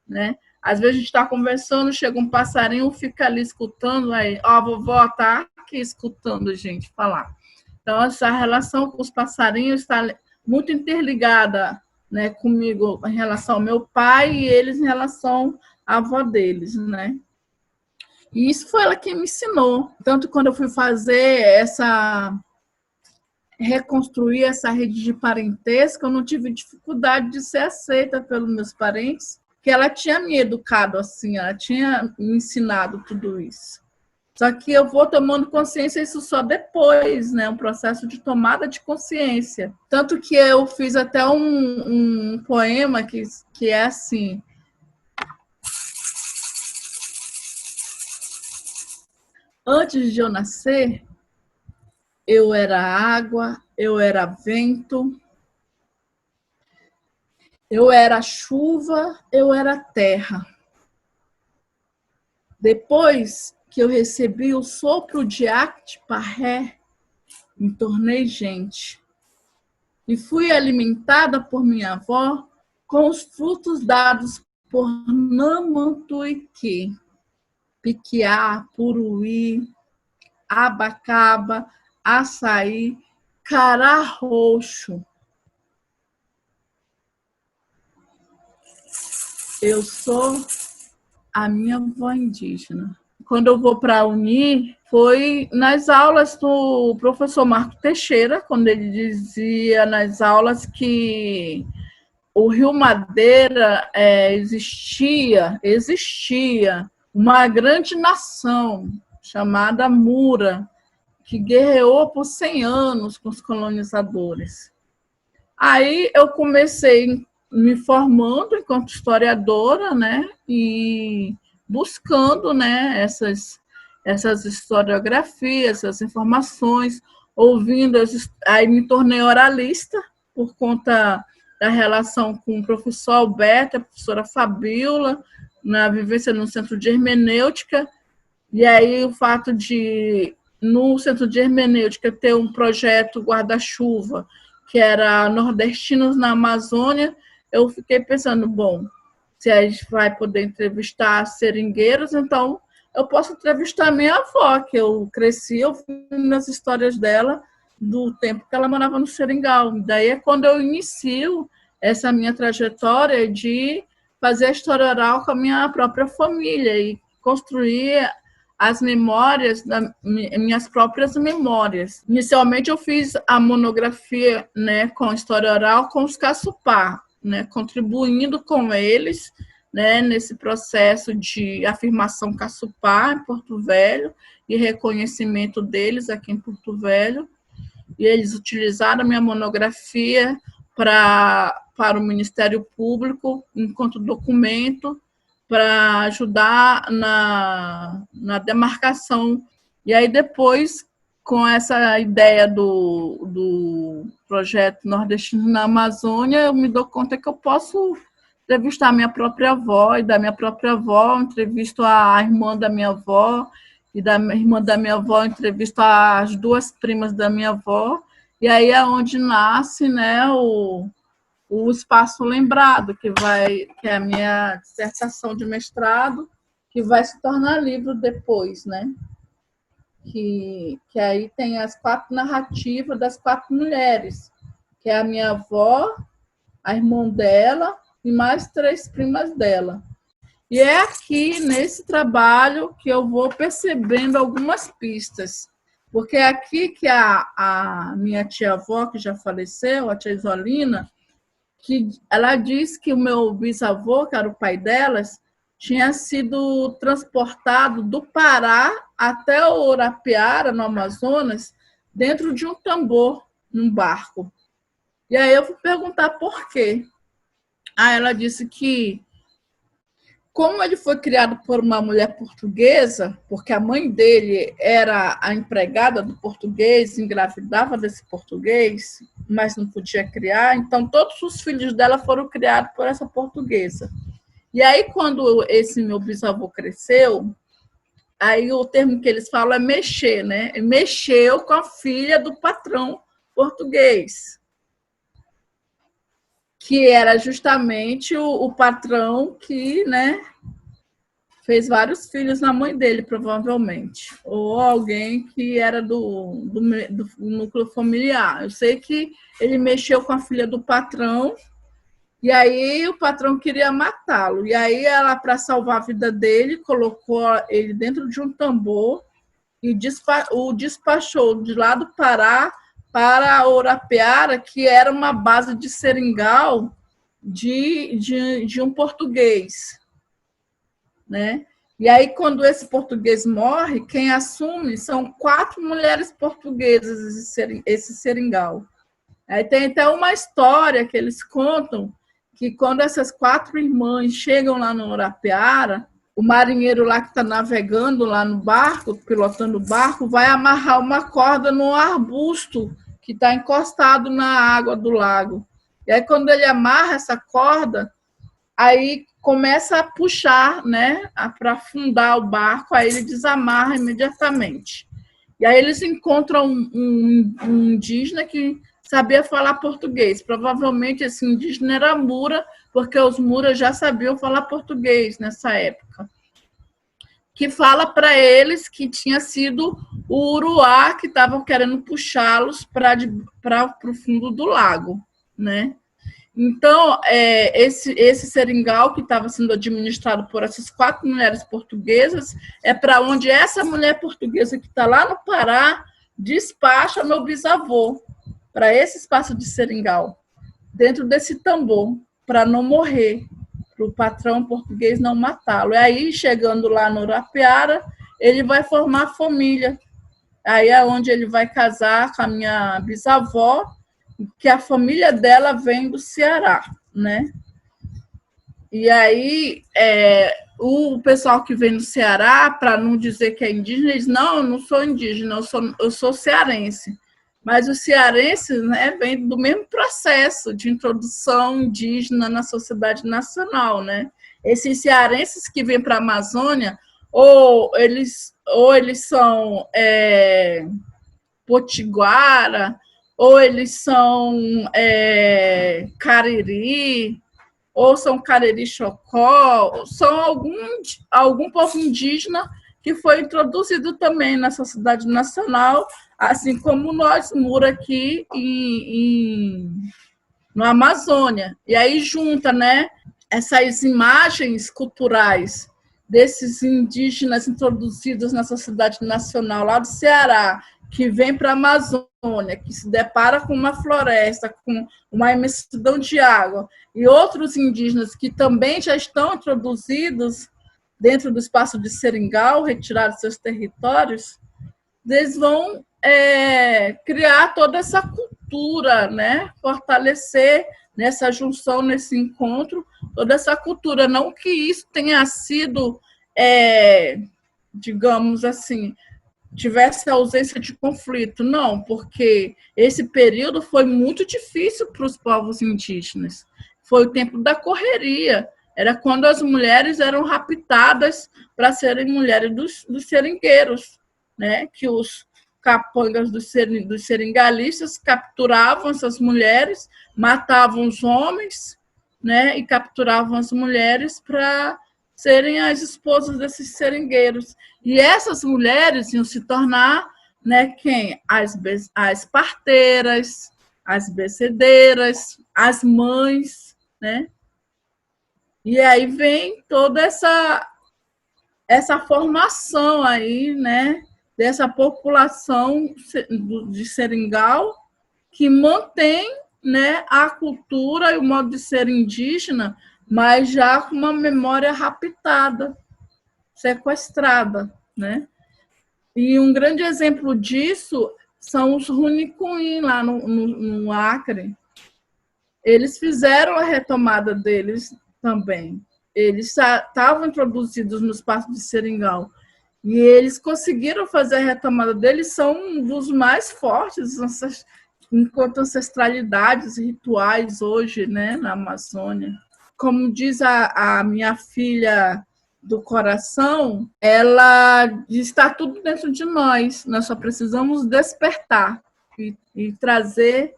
né? Às vezes a gente está conversando, chega um passarinho, fica ali escutando, aí, ó, a vovó tá aqui escutando a gente falar. Então, essa relação com os passarinhos está muito interligada, né, comigo em relação ao meu pai e eles em relação à avó deles, né? E isso foi ela que me ensinou. Tanto quando eu fui reconstruir essa rede de parentesco, eu não tive dificuldade de ser aceita pelos meus parentes, que ela tinha me educado assim, ela tinha me ensinado tudo isso. Só que eu vou tomando consciência isso só depois, né? Um processo de tomada de consciência. Tanto que eu fiz até um poema que é assim: antes de eu nascer, eu era água, eu era vento, eu era chuva, eu era terra. Depois que eu recebi o sopro de Acte-Parré, me tornei gente. E fui alimentada por minha avó com os frutos dados por Namantuique, piquiá, puruí, abacaba, açaí, cará roxo. Eu sou a minha avó indígena. Quando eu vou para a Uni, foi nas aulas do professor Marco Teixeira, quando ele dizia nas aulas que o Rio Madeira existia uma grande nação chamada Mura, que guerreou por 100 anos com os colonizadores. Aí eu comecei me formando enquanto historiadora, né, e buscando, né, essas historiografias, essas informações, ouvindo, aí me tornei oralista por conta da relação com o professor Alberto, a professora Fabíola, na vivência no Centro de Hermenêutica, e aí o fato de, no Centro de Hermenêutica, ter um projeto guarda-chuva, que era Nordestinos na Amazônia, eu fiquei pensando, bom, se a gente vai poder entrevistar seringueiros, então eu posso entrevistar minha avó, que eu cresci ouvindo as histórias dela do tempo que ela morava no Seringal. Daí é quando eu inicio essa minha trajetória de fazer a história oral com a minha própria família e construir as memórias, minhas próprias memórias. Inicialmente eu fiz a monografia, né, com a história oral com os Caçupá, né, contribuindo com eles, né, nesse processo de afirmação Caçupá em Porto Velho e reconhecimento deles aqui em Porto Velho. E eles utilizaram a minha monografia para o Ministério Público enquanto documento para ajudar na demarcação. E aí depois, com essa ideia do projeto Nordestino na Amazônia, eu me dou conta que eu posso entrevistar a minha própria avó, e da minha própria avó entrevisto a irmã da minha avó, e da irmã da minha avó entrevisto as duas primas da minha avó, e aí é onde nasce, né, o Espaço Lembrado, que é a minha dissertação de mestrado, que vai se tornar livro depois, né? Que aí tem as 4 narrativas das 4 mulheres, que é a minha avó, a irmã dela e mais 3 primas dela. E é aqui, nesse trabalho, que eu vou percebendo algumas pistas, porque é aqui que a minha tia-avó, que já faleceu, a tia Isolina, que ela diz que o meu bisavô, que era o pai delas, tinha sido transportado do Pará até o Orapiara, no Amazonas, dentro de um tambor, num barco. E aí eu fui perguntar por quê. Aí ela disse que, como ele foi criado por uma mulher portuguesa, porque a mãe dele era a empregada do português, engravidava desse português, mas não podia criar, então todos os filhos dela foram criados por essa portuguesa. E aí, quando esse meu bisavô cresceu, aí o termo que eles falam é mexer, né? Mexeu com a filha do patrão português, que era justamente o patrão que, né, fez vários filhos na mãe dele, provavelmente. Ou alguém que era do núcleo familiar. Eu sei que ele mexeu com a filha do patrão, e aí o patrão queria matá-lo. E aí ela, para salvar a vida dele, colocou ele dentro de um tambor e o despachou de lá do Pará para Orapiara, que era uma base de seringal de um português, né? E aí, quando esse português morre, quem assume são 4 mulheres portuguesas, esse seringal. Aí tem até uma história que eles contam, que quando essas 4 irmãs chegam lá no Orapiara, o marinheiro lá que está navegando lá no barco, pilotando o barco, vai amarrar uma corda no arbusto que está encostado na água do lago. E aí, quando ele amarra essa corda, aí começa a puxar, né, para afundar o barco, aí ele desamarra imediatamente. E aí eles encontram um indígena que sabia falar português. Provavelmente esse indígena era Mura, porque os Muras já sabiam falar português nessa época. Que fala para eles que tinha sido o Uruá que estavam querendo puxá-los para o fundo do lago, né? Então, esse seringal que estava sendo administrado por essas 4 mulheres portuguesas é para onde essa mulher portuguesa que está lá no Pará despacha meu bisavô, para esse espaço de seringal, dentro desse tambor, para não morrer, para o patrão português não matá-lo. E aí, chegando lá no Urapiara, ele vai formar família. Aí é onde ele vai casar com a minha bisavó, que a família dela vem do Ceará, né? E aí, o pessoal que vem do Ceará, para não dizer que é indígena, diz, não, eu não sou indígena, eu sou cearense. Mas os cearenses, né, vêm do mesmo processo de introdução indígena na sociedade nacional, né? Esses cearenses que vêm para a Amazônia, ou eles são potiguara, ou eles são cariri, ou são cariri-chocó, são algum povo indígena que foi introduzido também na sociedade nacional, assim como nós, Mura, aqui no Amazônia. E aí junta, né, essas imagens culturais desses indígenas introduzidos na sociedade nacional lá do Ceará, que vem para a Amazônia, que se depara com uma floresta, com uma imensidão de água, e outros indígenas que também já estão introduzidos dentro do espaço de Seringal, retirados seus territórios, eles vão criar toda essa cultura, né? Fortalecer nessa junção, nesse encontro, toda essa cultura. Não que isso tenha sido, digamos assim, tivesse ausência de conflito, não, porque esse período foi muito difícil para os povos indígenas. Foi o tempo da correria, era quando as mulheres eram raptadas para serem mulheres dos seringueiros, né? Que os capangas dos seringalistas capturavam essas mulheres, matavam os homens, né? E capturavam as mulheres para serem as esposas desses seringueiros. E essas mulheres iam se tornar, né, quem? As parteiras, as becedeiras, as mães, né? E aí vem toda essa formação aí, né, dessa população de Seringal que mantém, né, a cultura e o modo de ser indígena, mas já com uma memória raptada, sequestrada, né? E um grande exemplo disso são os Runicuim, lá no Acre. Eles fizeram a retomada deles também. Eles estavam introduzidos no espaço de Seringal e eles conseguiram fazer a retomada deles, são um dos mais fortes enquanto ancestralidades rituais hoje, né, na Amazônia. Como diz a minha filha do coração, ela está tudo dentro de nós só precisamos despertar e trazer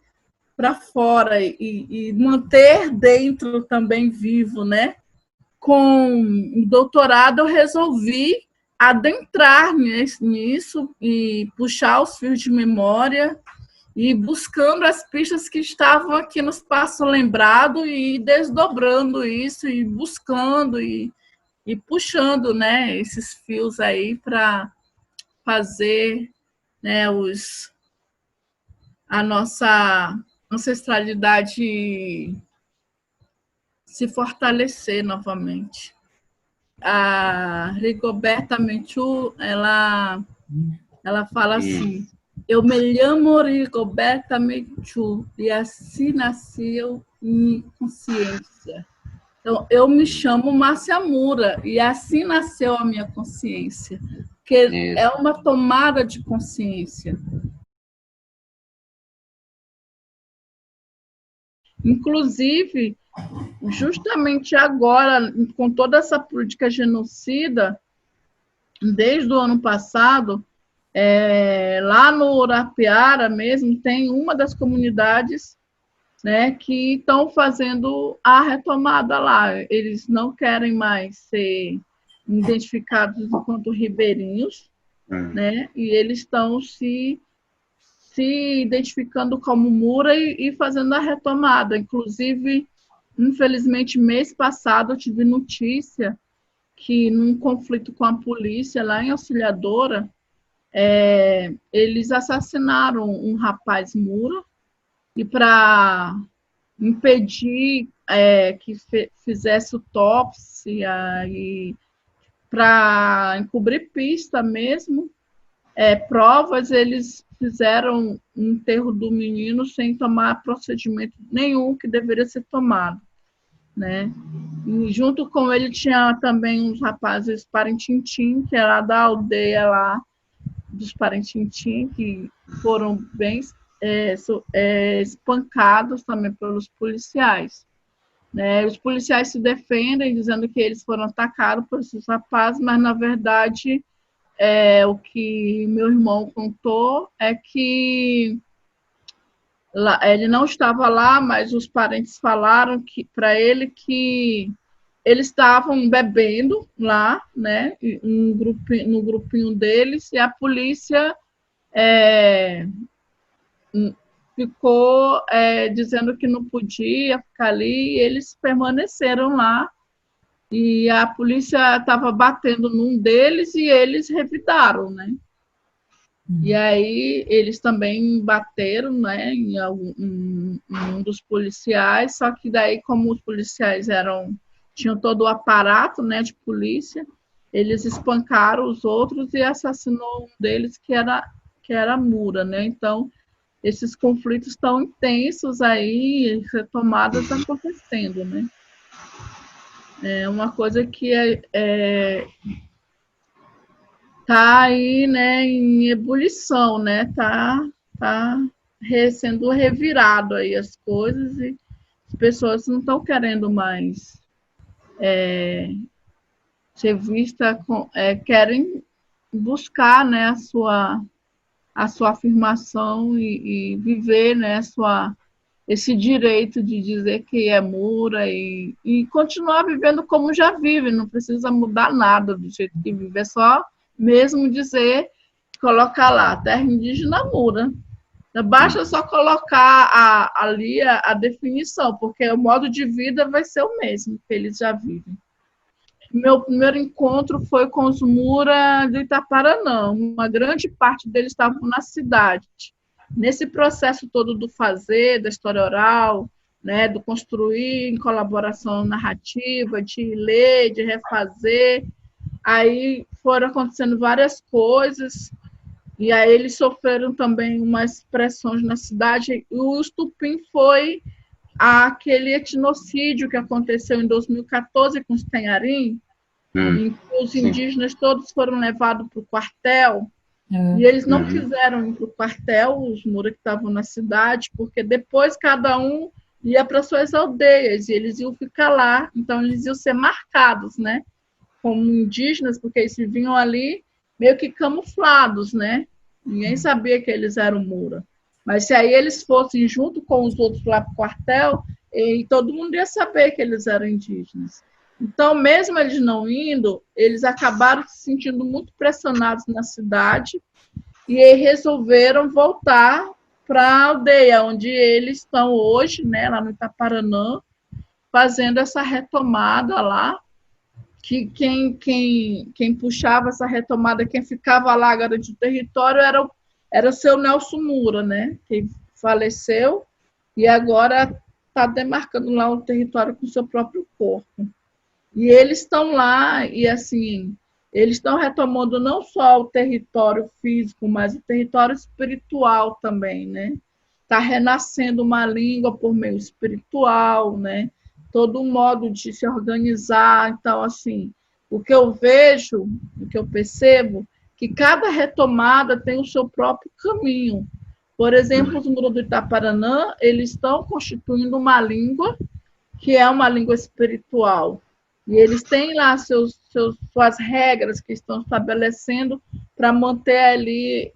para fora e manter dentro também vivo, né? Com o doutorado eu resolvi adentrar nisso e puxar os fios de memória e buscando as pistas que estavam aqui no espaço lembrado e desdobrando isso e buscando e puxando, né, esses fios aí para fazer, né, a nossa ancestralidade se fortalecer novamente. A Rigoberta Menchú, ela fala assim: eu me chamo Rigoberta Menchú e assim nasceu minha consciência. Então, eu me chamo Márcia Mura e assim nasceu a minha consciência, que é uma tomada de consciência. Inclusive, justamente agora, com toda essa política genocida, desde o ano passado, lá no Urapiara mesmo, tem uma das comunidades, né, que estão fazendo a retomada lá. Eles não querem mais ser identificados enquanto ribeirinhos, né, e eles estão se identificando como Mura e fazendo a retomada. Inclusive, infelizmente, mês passado, eu tive notícia que, num conflito com a polícia lá em Auxiliadora, eles assassinaram um rapaz Mura, e para impedir que fizesse autópsia e para encobrir pista mesmo, provas, eles fizeram um enterro do menino sem tomar procedimento nenhum que deveria ser tomado, né? E junto com ele tinha também uns rapazes Parentintim, que era da aldeia lá dos Parentintim, que foram bem espancados também pelos policiais. Né? Os policiais se defendem, dizendo que eles foram atacados por esses rapazes, mas, na verdade, o que meu irmão contou é que ele não estava lá, mas os parentes falaram para ele que eles estavam bebendo lá, né, no grupinho deles, e a polícia ficou dizendo que não podia ficar ali, e eles permaneceram lá, e a polícia estava batendo num deles e eles revidaram, né? E aí eles também bateram, né, em um dos policiais, só que daí, como os policiais tinham todo o aparato, né, de polícia, eles espancaram os outros e assassinou um deles, que era Mura, né? Então, esses conflitos tão intensos aí, retomadas acontecendo, né? É uma coisa que tá aí, né, em ebulição, né? Tá sendo revirado aí as coisas, e as pessoas não estão querendo mais ser vista, querem buscar, né, a sua afirmação e viver, né, esse direito de dizer que é Mura e continuar vivendo como já vive, não precisa mudar nada do jeito que vive, é só mesmo dizer, colocar lá, terra indígena Mura. Basta só colocar ali a definição, porque o modo de vida vai ser o mesmo que eles já vivem. Meu primeiro encontro foi com os Mura do Itaparanã. Uma grande parte deles estavam na cidade. Nesse processo todo do fazer, da história oral, né, do construir em colaboração narrativa, de ler, de refazer, aí foram acontecendo várias coisas, e aí eles sofreram também umas pressões na cidade, e o estupim foi aquele etnocídio que aconteceu em 2014 com os Tenharim, em que os indígenas todos foram levados para o quartel, e eles não quiseram ir para o quartel, os Mura que estavam na cidade, porque depois cada um ia para suas aldeias, e eles iam ficar lá, então eles iam ser marcados, né, como indígenas, porque eles vinham ali meio que camuflados, né? Ninguém sabia que eles eram Mura. Mas se aí eles fossem junto com os outros lá para o quartel, e todo mundo ia saber que eles eram indígenas. Então, mesmo eles não indo, eles acabaram se sentindo muito pressionados na cidade e resolveram voltar para a aldeia, onde eles estão hoje, né, lá no Itaparanã, fazendo essa retomada lá, que quem puxava essa retomada, quem ficava lá garante o território, era o seu Nelson Mura, né, que faleceu e agora está demarcando lá o território com o seu próprio corpo. E eles estão lá, e assim, eles estão retomando não só o território físico, mas o território espiritual também, né? Está renascendo uma língua por meio espiritual, né? Todo um modo de se organizar. Então, assim, o que eu vejo, o que eu percebo, que cada retomada tem o seu próprio caminho. Por exemplo, os Mura do Itaparanã, eles estão constituindo uma língua que é uma língua espiritual. E eles têm lá suas regras que estão estabelecendo para manter ali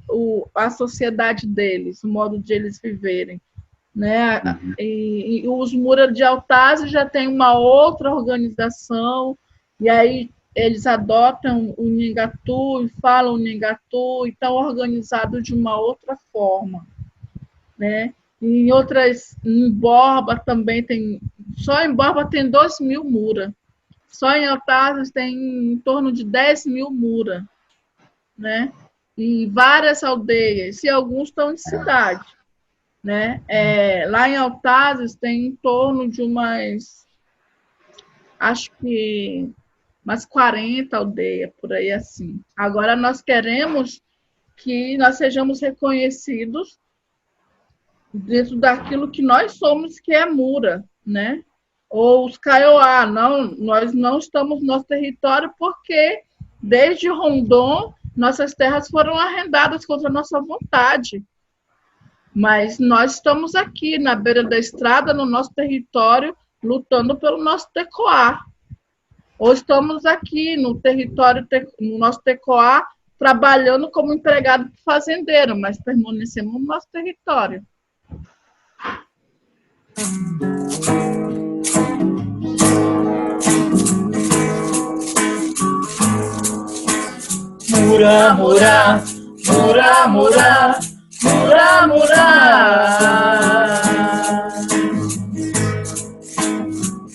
a sociedade deles, o modo de eles viverem. Né? E os Mura de Altazes já tem uma outra organização, e aí eles adotam o Nhangatu e falam o Nhangatu, e estão organizados de uma outra forma. Né? Em Borba também tem, só em Borba tem 2.000 Mura. Só em Altazes tem em torno de 10.000 Mura, né? E várias aldeias, e alguns estão em cidade. né? Lá em Altazes tem em torno de acho que umas 40 aldeias, por aí assim. Agora nós queremos que nós sejamos reconhecidos dentro daquilo que nós somos, que é Mura, né? Ou os Kaiowá. Não, nós não estamos no nosso território porque, desde Rondon, nossas terras foram arrendadas contra a nossa vontade. Mas nós estamos aqui, na beira da estrada, no nosso território, lutando pelo nosso tecoá. Ou estamos aqui no território, no nosso tecoá, trabalhando como empregado fazendeiro, mas permanecemos no nosso território. Mura, mura, mura, mura, mura, mura.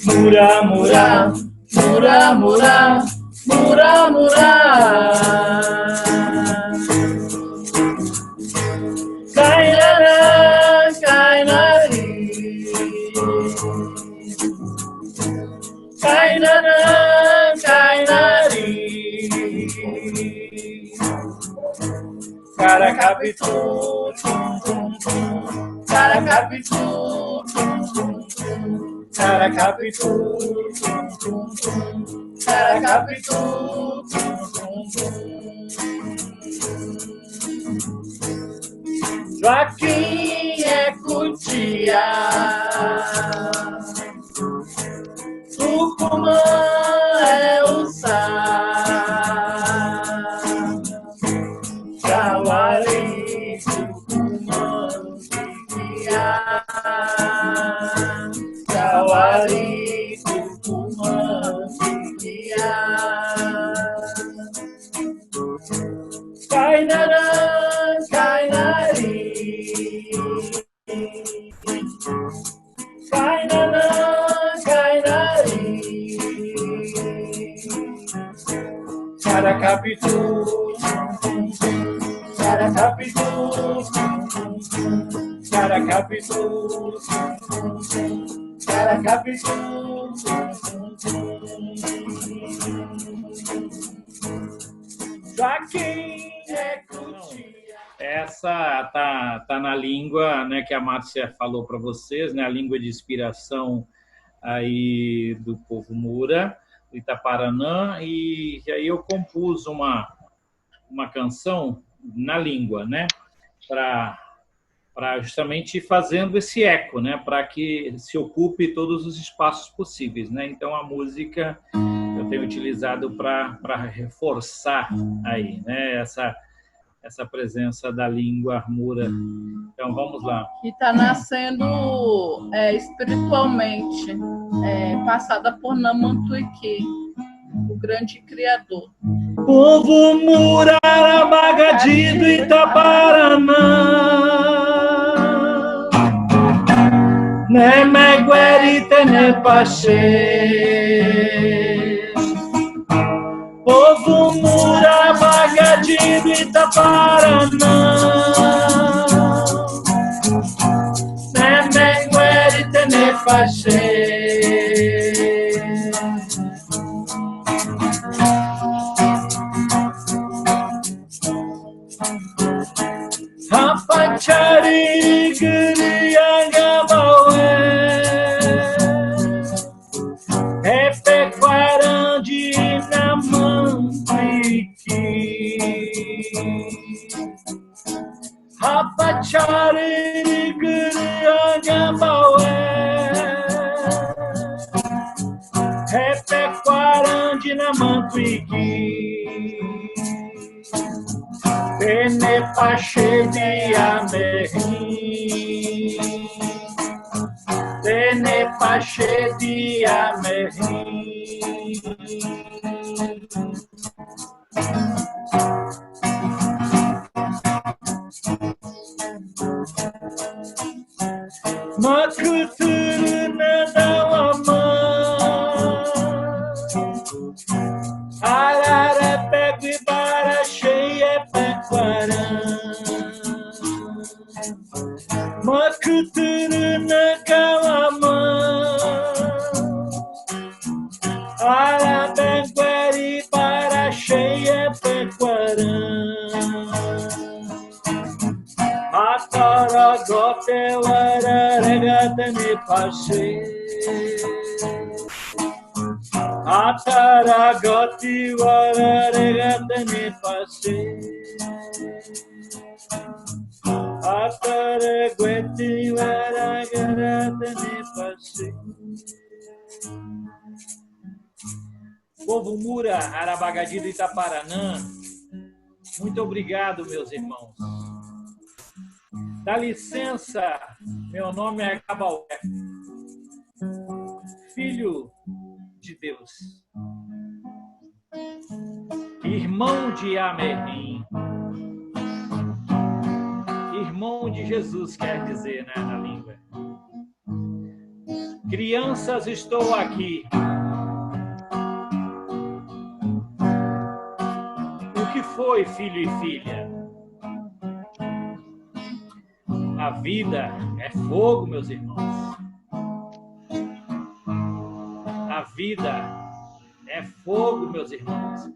Mura, mura, mura, mura, mura, mura. Kainara, kainari. Kainara, kainari. Caracapitu, tum, tum, tum. Caracapitu, tum, tum, tum. Caracapitu, tum, tum, tum. Caracapitu, tum, tum, tum. Joaquim é Cutia, Tucumã é o Sá, Jauari, Tucumã, Piquiá, Jauari, Tucumã, Piquiá. Kainarã, kainari. Kainarã, kainari. Caracapitu, Caracapitu, Caracapitu, Caracapitu. Joaquim é Cutia. Essa tá na língua, né, que a Márcia falou para vocês, né, a língua de inspiração aí do povo Mura, do Itaparanã, e aí eu compus uma canção na língua, né, para justamente ir fazendo esse eco, né, para que se ocupe todos os espaços possíveis, né. Então a música eu tenho utilizado para reforçar aí, né, essa presença da língua Mura. Então vamos lá. Que está nascendo espiritualmente, passada por Namantuiqui, o grande criador. Povo Mura, Arabagadi do Itaparanã, Nemegueri Tenepaxê. Povo Mura, Arabagadi do Itaparanã, Nemegueri Tenepaxê. Rapachari Guriangabaué, Epequarandi Namantuiqui. Rapachari Guriangabaué, Epequarandi Namantuiqui. Tenepaxê de Amerrim, Tenepaxê de Amerrim. Macuturuna Dauamã, Ararapego e Baraxê e Epequarã. Makuturuna Kalama Arabengueri para cheia Pequarã Ataragote Wararegatani Pashe Ataragoti Wararegatani Pashe Ataragueti Wararegatani Pashe. Povo Mura, Arabagadi do Itaparanã, muito obrigado, meus irmãos. Dá licença, meu nome é Gabalé, filho de Deus, irmão de Amerrim, irmão de Jesus, quer dizer, né, na língua. Crianças, estou aqui. O que foi, filho e filha? A vida é fogo, meus irmãos. A vida é fogo, meus irmãos.